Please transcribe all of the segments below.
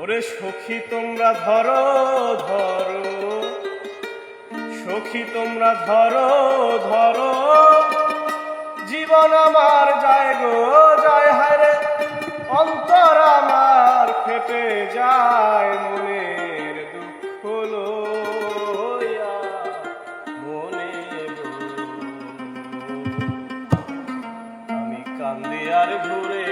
ওরে সখী তোমরা ধরো ধরো, সখী তোমরা ধরো ধরো, জীবন আমার যায় গো যায়, হায়রে অন্তর আমার ফেটে যায়, মনের দুঃখ লইয়া মনে গো। আমি কান্দি আর ঘুরে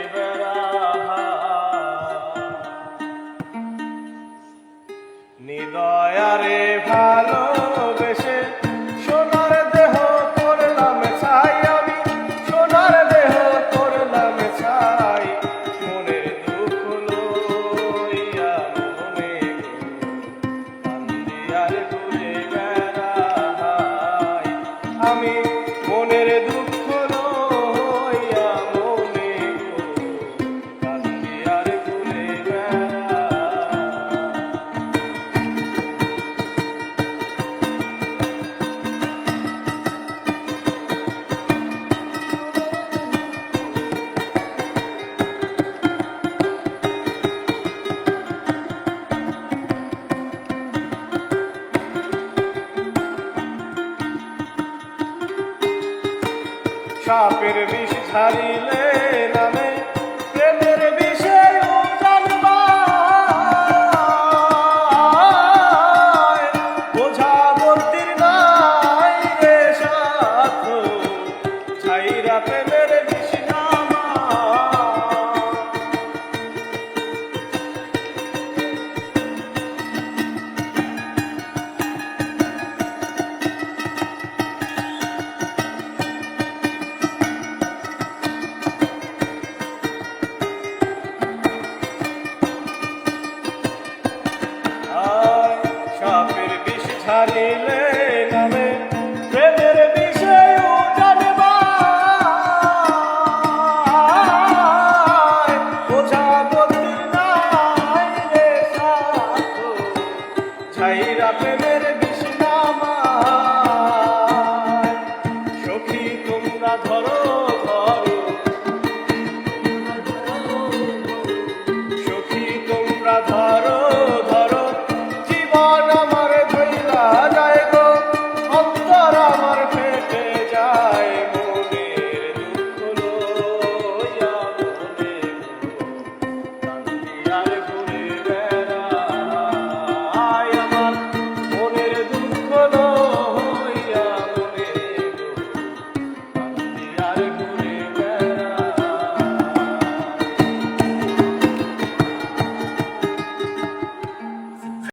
নিদয়ারে ভালোবেসে সোনার দেহ করলাম ছাই, আমি সোনার দেহ করলাম ছাই, মনের দুঃখ লইয়া মনে কান্দি আর ঘুরে বেড়াই। আমি মনের দুঃখ লইয়া মনে কান্দি আর ঘুরে বেড়াই। সাপের বিষ ঝাড়িলে নামে প্রেমের বিষে বোঝা বন্দির নাই রে সাথ, ছাইরা প্রেমের বিষ নামা। সাপের বিষ ঝাড়িলে নামে প্রেমের বিষে বোঝা বন্দির নাই রে সাথ, ছাইরা প্রেমের